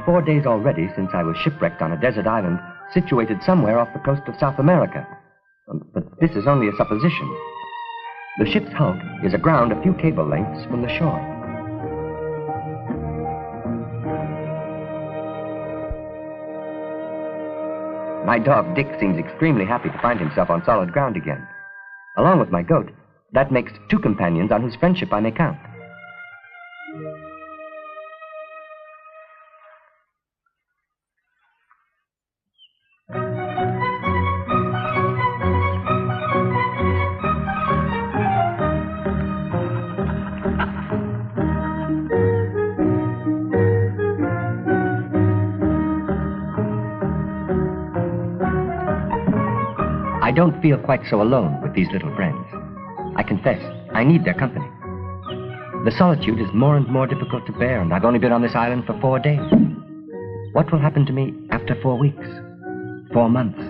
4 days already since I was shipwrecked on a desert island situated somewhere off the coast of South America. But this is only a supposition. The ship's hulk is aground a few cable lengths from the shore. My dog, Dick, seems extremely happy to find himself on solid ground again. Along with my goat, that makes 2 companions on whose friendship I may count. I don't feel quite so alone with these little friends. I confess, I need their company. The solitude is more and more difficult to bear, and I've only been on this island for 4 days. What will happen to me after 4 weeks? 4 months?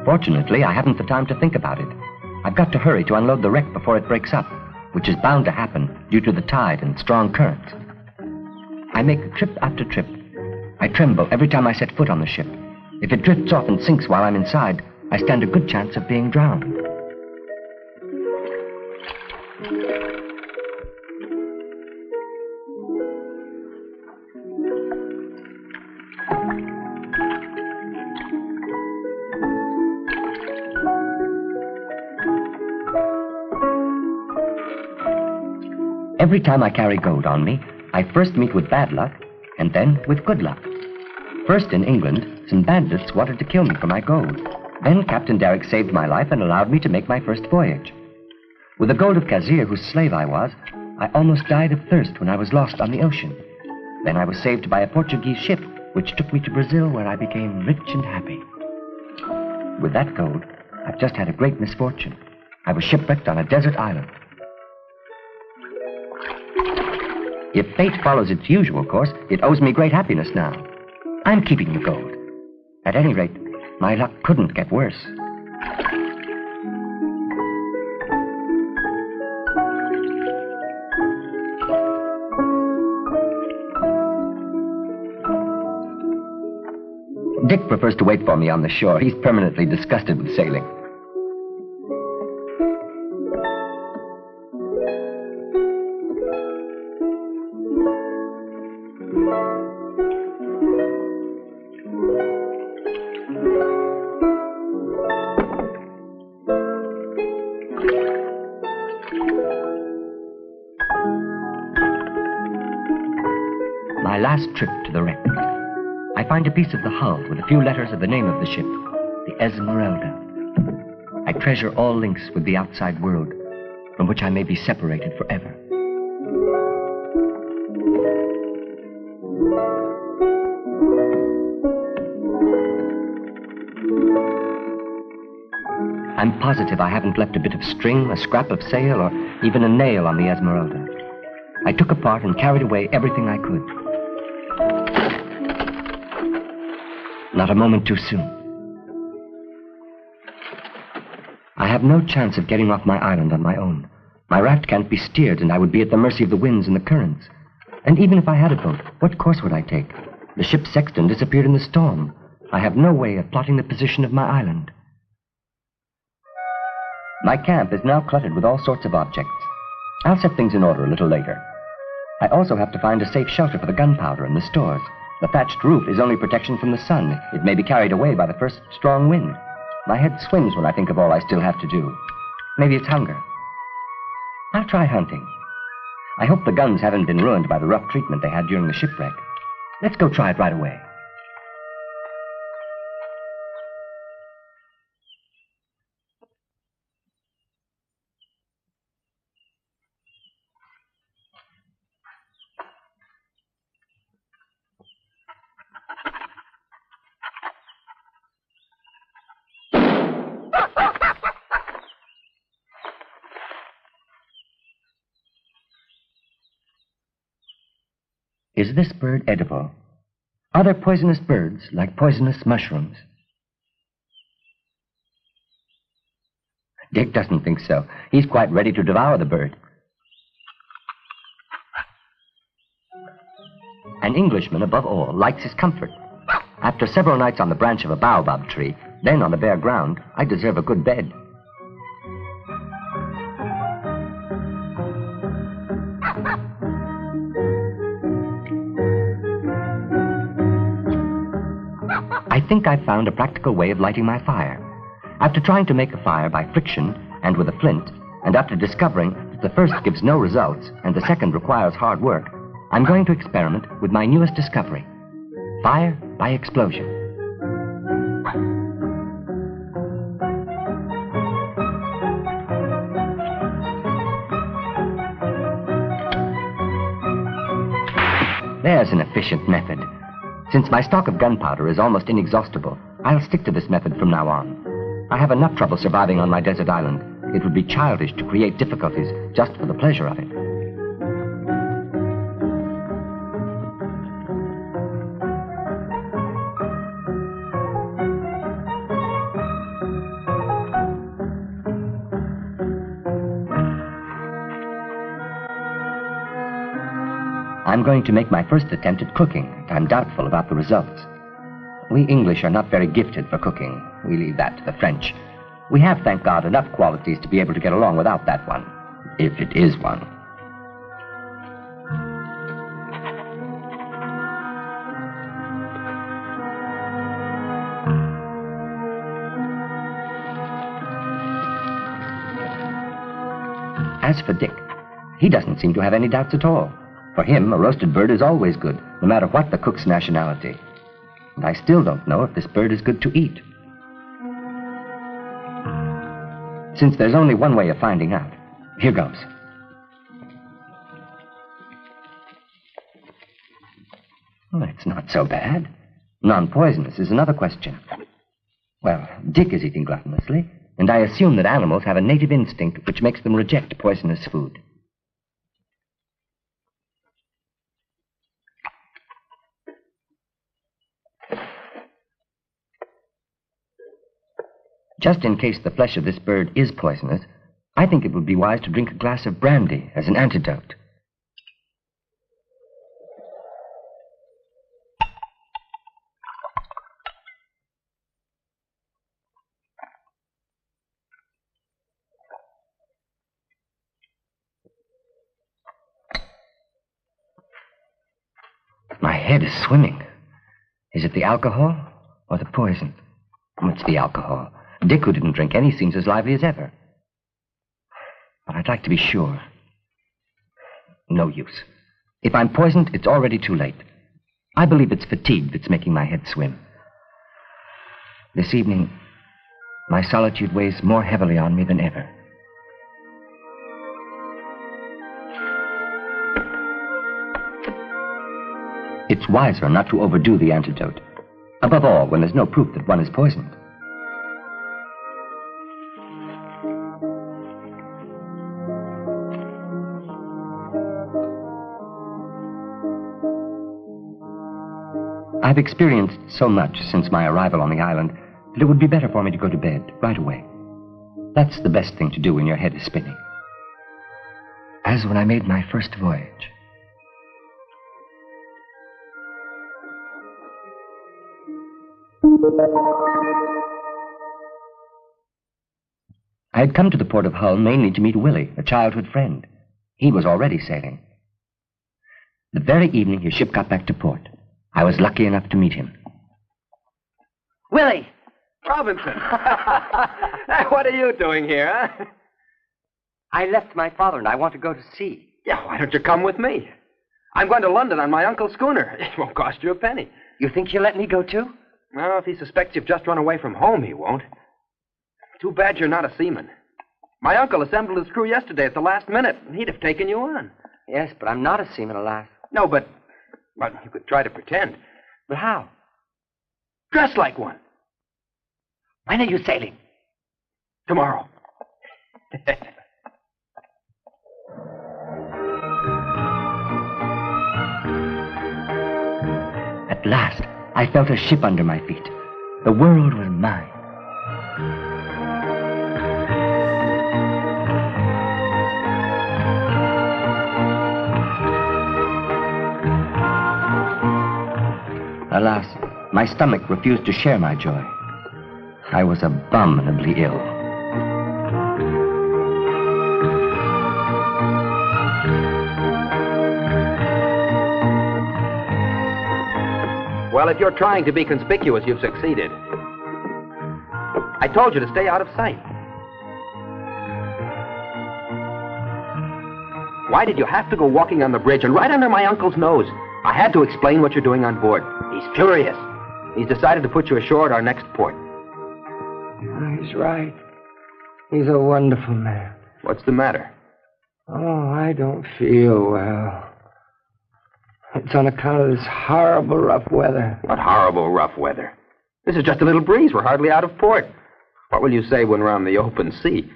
Fortunately, I haven't the time to think about it. I've got to hurry to unload the wreck before it breaks up, which is bound to happen due to the tide and strong currents. I make trip after trip. I tremble every time I set foot on the ship. If it drifts off and sinks while I'm inside, I stand a good chance of being drowned. Every time I carry gold on me, I first meet with bad luck, and then with good luck. First in England, some bandits wanted to kill me for my gold. Then Captain Derrick saved my life and allowed me to make my first voyage. With the gold of Kazir, whose slave I was, I almost died of thirst when I was lost on the ocean. Then I was saved by a Portuguese ship, which took me to Brazil, where I became rich and happy. With that gold, I've just had a great misfortune. I was shipwrecked on a desert island. If fate follows its usual course, it owes me great happiness now. I'm keeping the gold. At any rate, my luck couldn't get worse. Dick prefers to wait for me on the shore. He's permanently disgusted with sailing. My last trip to the wreck. I find a piece of the hull with a few letters of the name of the ship, the Esmeralda. I treasure all links with the outside world, from which I may be separated forever. I'm positive I haven't left a bit of string, a scrap of sail, or even a nail on the Esmeralda. I took apart and carried away everything I could. Not a moment too soon. I have no chance of getting off my island on my own. My raft can't be steered, and I would be at the mercy of the winds and the currents. And even if I had a boat, what course would I take? The ship's sexton disappeared in the storm. I have no way of plotting the position of my island. My camp is now cluttered with all sorts of objects. I'll set things in order a little later. I also have to find a safe shelter for the gunpowder and the stores. The thatched roof is only protection from the sun. It may be carried away by the first strong wind. My head swims when I think of all I still have to do. Maybe it's hunger. I'll try hunting. I hope the guns haven't been ruined by the rough treatment they had during the shipwreck. Let's go try it right away. Is this bird edible? Are there poisonous birds like poisonous mushrooms? Dick doesn't think so. He's quite ready to devour the bird. An Englishman, above all, likes his comfort. After several nights on the branch of a baobab tree, then on the bare ground, I deserve a good bed. I think I've found a practical way of lighting my fire. After trying to make a fire by friction and with a flint, and after discovering that the first gives no results and the second requires hard work, I'm going to experiment with my newest discovery: fire by explosion. There's an efficient method. Since my stock of gunpowder is almost inexhaustible, I'll stick to this method from now on. I have enough trouble surviving on my desert island. It would be childish to create difficulties just for the pleasure of it. I'm going to make my first attempt at cooking, and I'm doubtful about the results. We English are not very gifted for cooking. We leave that to the French. We have, thank God, enough qualities to be able to get along without that one, if it is one. As for Dick, he doesn't seem to have any doubts at all. For him, a roasted bird is always good, no matter what the cook's nationality. And I still don't know if this bird is good to eat. Since there's only one way of finding out, here goes. Well, it's not so bad. Non-poisonous is another question. Well, Dick is eating gluttonously, and I assume that animals have a native instinct which makes them reject poisonous food. Just in case the flesh of this bird is poisonous, I think it would be wise to drink a glass of brandy as an antidote. My head is swimming. Is it the alcohol or the poison? Oh, it's the alcohol. Dick, who didn't drink any, seems as lively as ever. But I'd like to be sure. No use. If I'm poisoned, it's already too late. I believe it's fatigue that's making my head swim. This evening, my solitude weighs more heavily on me than ever. It's wiser not to overdo the antidote. Above all, when there's no proof that one is poisoned. I've experienced so much since my arrival on the island that it would be better for me to go to bed right away. That's the best thing to do when your head is spinning. As when I made my first voyage. I had come to the port of Hull mainly to meet Willie, a childhood friend. He was already sailing. The very evening his ship got back to port, I was lucky enough to meet him. Willie! Robinson! What are you doing here, huh? I left my father and I want to go to sea. Yeah, why don't you come with me? I'm going to London on my uncle's schooner. It won't cost you a penny. You think he'll let me go too? Well, if he suspects you've just run away from home, he won't. Too bad you're not a seaman. My uncle assembled his crew yesterday at the last minute, and he'd have taken you on. Yes, but I'm not a seaman, alas. No, but you could try to pretend. But how? Dress like one. When are you sailing? Tomorrow. At last, I felt a ship under my feet. The world was mine. Alas, my stomach refused to share my joy. I was abominably ill. Well, if you're trying to be conspicuous, you've succeeded. I told you to stay out of sight. Why did you have to go walking on the bridge and right under my uncle's nose? I had to explain what you're doing on board. He's furious. He's decided to put you ashore at our next port. He's right. He's a wonderful man. What's the matter? Oh, I don't feel well. It's on account of this horrible rough weather. What horrible rough weather. This is just a little breeze. We're hardly out of port. What will you say when we're on the open sea?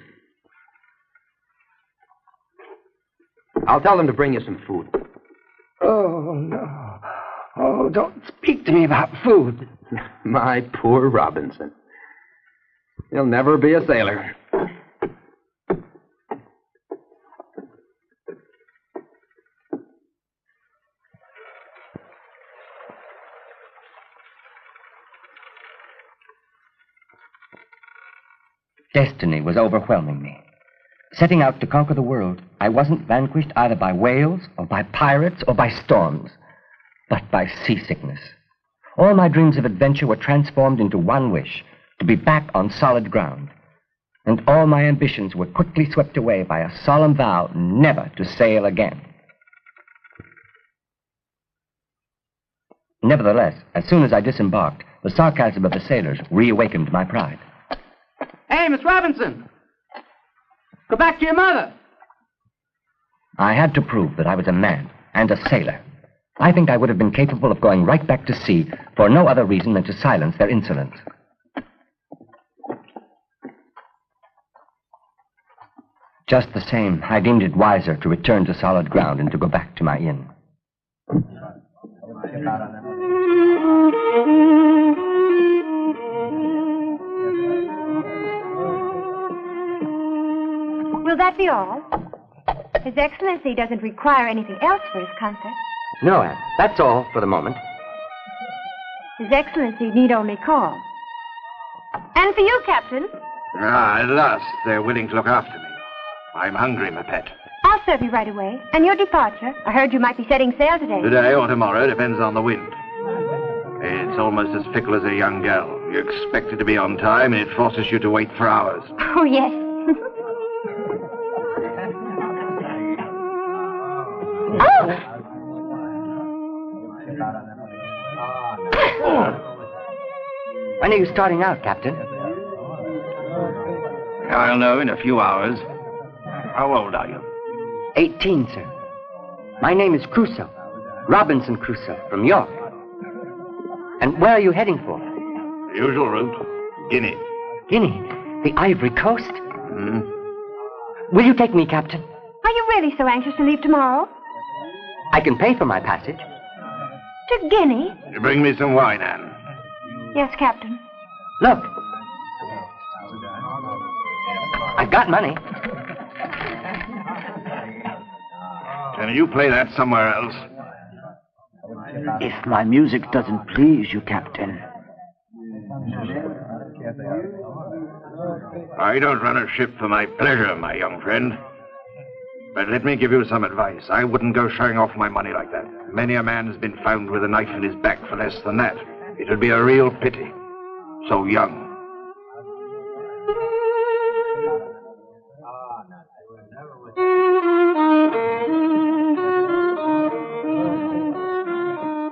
I'll tell them to bring you some food. Oh, no. Oh, don't speak to me about food. My poor Robinson. He'll never be a sailor. Destiny was overwhelming me. Setting out to conquer the world, I wasn't vanquished either by whales or by pirates or by storms, but by seasickness. All my dreams of adventure were transformed into one wish, to be back on solid ground. And all my ambitions were quickly swept away by a solemn vow never to sail again. Nevertheless, as soon as I disembarked, the sarcasm of the sailors reawakened my pride. Hey, Miss Robinson! Go back to your mother! I had to prove that I was a man and a sailor. I think I would have been capable of going right back to sea for no other reason than to silence their insolence. Just the same, I deemed it wiser to return to solid ground and to go back to my inn. Will that be all? His Excellency doesn't require anything else for his comfort. No, Anne, that's all for the moment. His Excellency need only call. And for you, Captain. At last, they're willing to look after me. I'm hungry, my pet. I'll serve you right away. And your departure. I heard you might be setting sail today. Today or tomorrow, depends on the wind. It's almost as fickle as a young girl. You expect it to be on time, and it forces you to wait for hours. Oh, yes. When are you starting out, Captain? I'll know in a few hours. How old are you? 18, sir. My name is Crusoe. Robinson Crusoe, from York. And where are you heading for? The usual route. Guinea. Guinea? The Ivory Coast? Hmm? Will you take me, Captain? Are you really so anxious to leave tomorrow? I can pay for my passage. To Guinea? You bring me some wine, Anne. Yes, Captain. Look. I've got money. Can you play that somewhere else? If my music doesn't please you, Captain. I don't run a ship for my pleasure, my young friend. But let me give you some advice. I wouldn't go showing off my money like that. Many a man has been found with a knife in his back for less than that. It would be a real pity. So young.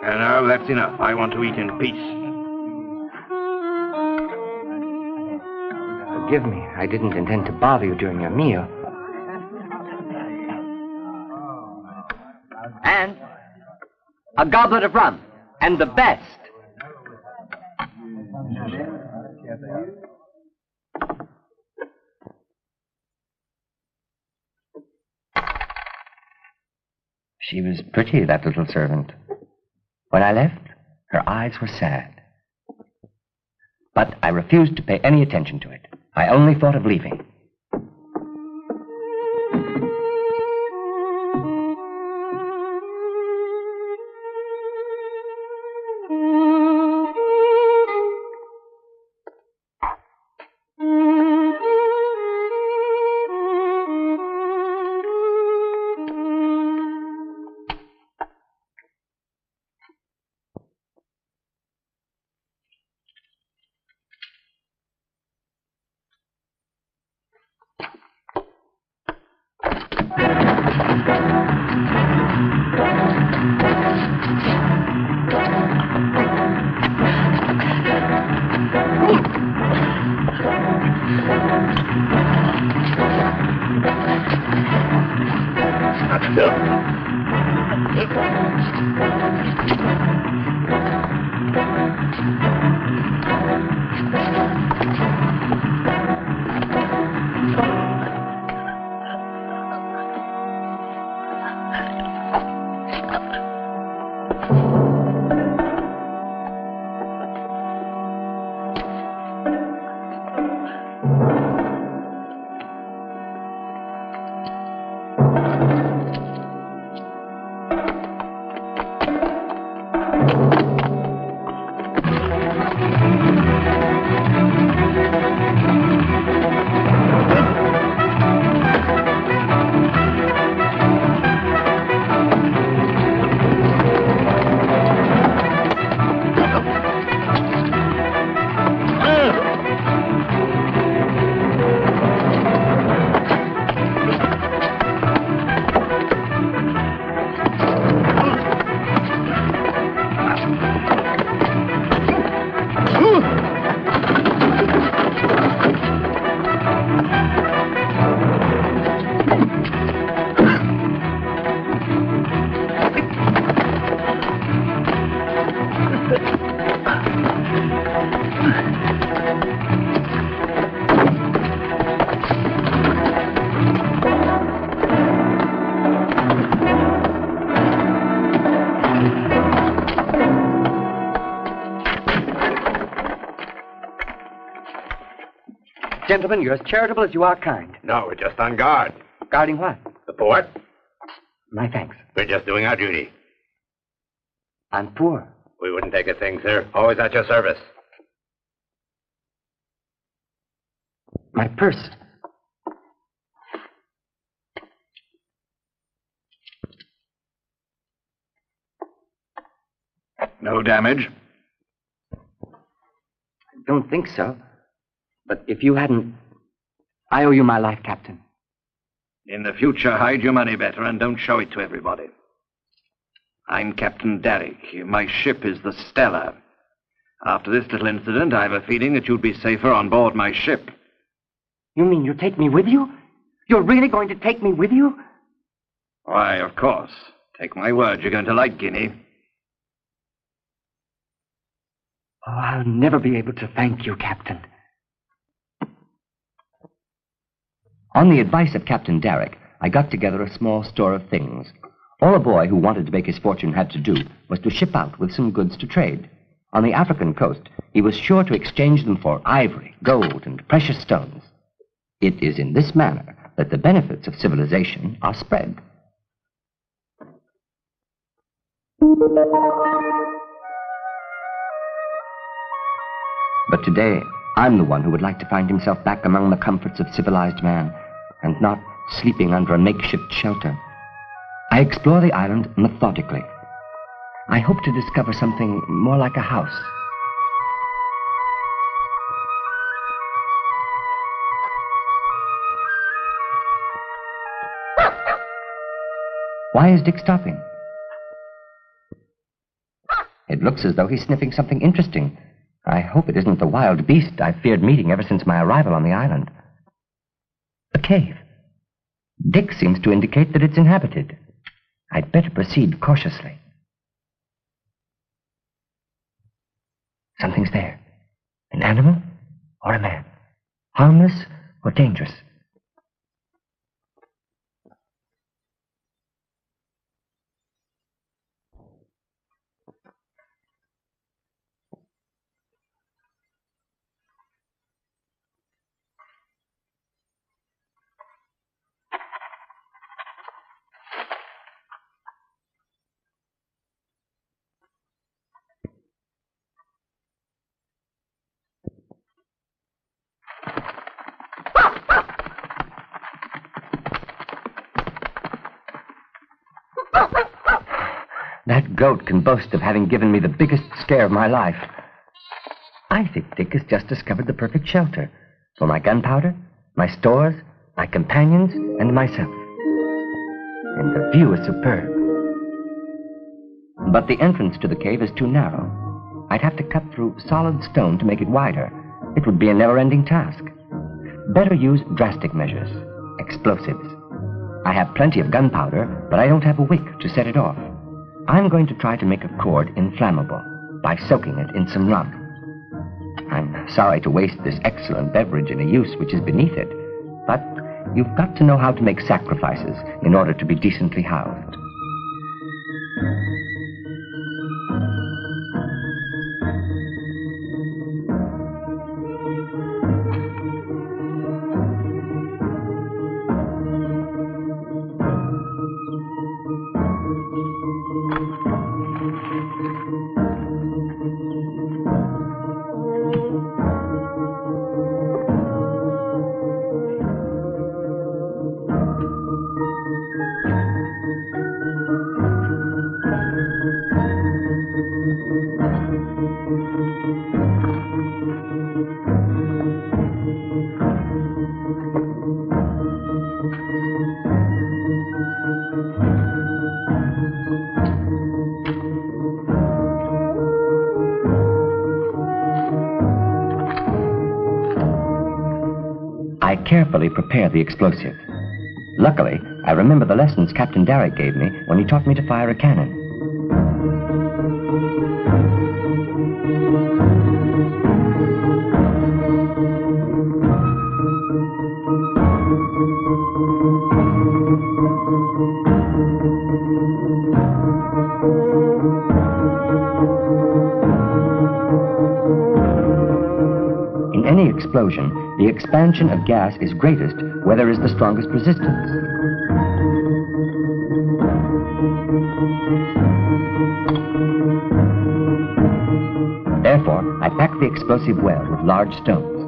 And now that's enough. I want to eat in peace. Forgive me. I didn't intend to bother you during your meal. And a goblet of rum. And the best. She was pretty, that little servant. When I left, her eyes were sad. But I refused to pay any attention to it. I only thought of leaving. Gentlemen, you're as charitable as you are kind. No, we're just on guard. Guarding what? The port? My thanks. We're just doing our duty. I'm poor. We wouldn't take a thing, sir. Always at your service. My purse. No damage? I don't think so. But if you hadn't, I owe you my life, Captain. In the future, hide your money better and don't show it to everybody. I'm Captain Derrick. My ship is the Stella. After this little incident, I have a feeling that you'd be safer on board my ship. You mean you take me with you? You're really going to take me with you? Why, of course. Take my word, you're going to like Guinea. Oh, I'll never be able to thank you, Captain. On the advice of Captain Derrick, I got together a small store of things. All a boy who wanted to make his fortune had to do was to ship out with some goods to trade. On the African coast, he was sure to exchange them for ivory, gold, and precious stones. It is in this manner that the benefits of civilization are spread. But today, I'm the one who would like to find himself back among the comforts of civilized man, and not sleeping under a makeshift shelter. I explore the island methodically. I hope to discover something more like a house. Why is Dick stopping? It looks as though he's sniffing something interesting. I hope it isn't the wild beast I've feared meeting ever since my arrival on the island. A cave. Dick seems to indicate that it's inhabited. I'd better proceed cautiously. Something's there. An animal or a man? Harmless or dangerous? That goat can boast of having given me the biggest scare of my life. I think Dick has just discovered the perfect shelter for my gunpowder, my stores, my companions, and myself. And the view is superb. But the entrance to the cave is too narrow. I'd have to cut through solid stone to make it wider. It would be a never-ending task. Better use drastic measures, explosives. I have plenty of gunpowder, but I don't have a wick to set it off. I'm going to try to make a cord inflammable by soaking it in some rum. I'm sorry to waste this excellent beverage in a use which is beneath it, but you've got to know how to make sacrifices in order to be decently housed. I carefully prepare the explosive. Luckily, I remember the lessons Captain Derrick gave me when he taught me to fire a cannon. In any explosion, the expansion of gas is greatest where there is the strongest resistance. Therefore, I pack the explosive well with large stones.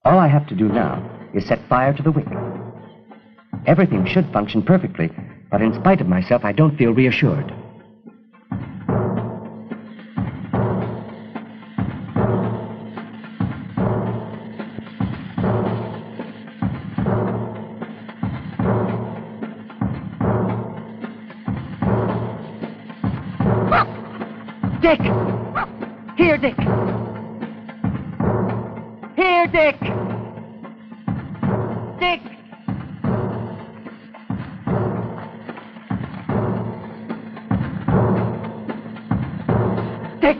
All I have to do now is set fire to the wick. Everything should function perfectly, but in spite of myself, I don't feel reassured. Dick! Here, Dick! Here, Dick! Dick! Dick!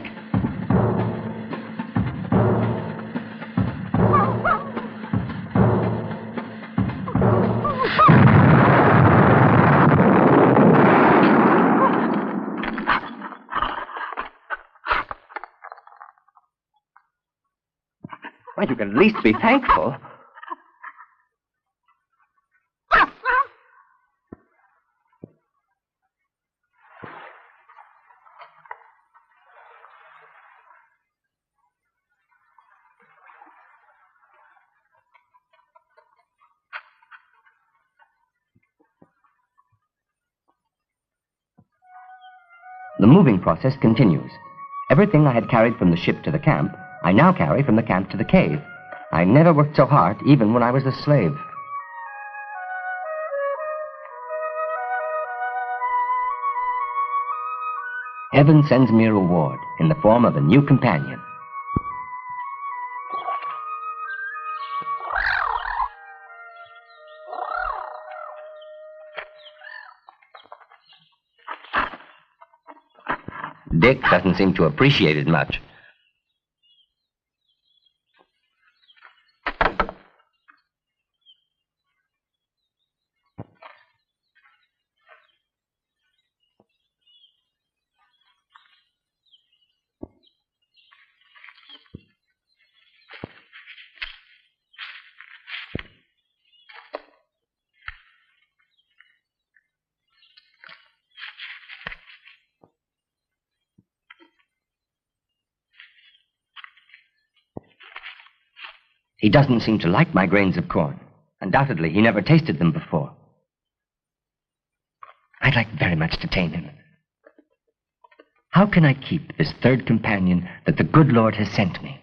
Well, you can at least be thankful. The moving process continues. Everything I had carried from the ship to the camp, I now carry from the camp to the cave. I never worked so hard, even when I was a slave. Heaven sends me a reward in the form of a new companion. Dick doesn't seem to appreciate it much. He doesn't seem to like my grains of corn. Undoubtedly, he never tasted them before. I'd like very much to tame him. How can I keep this third companion that the good Lord has sent me?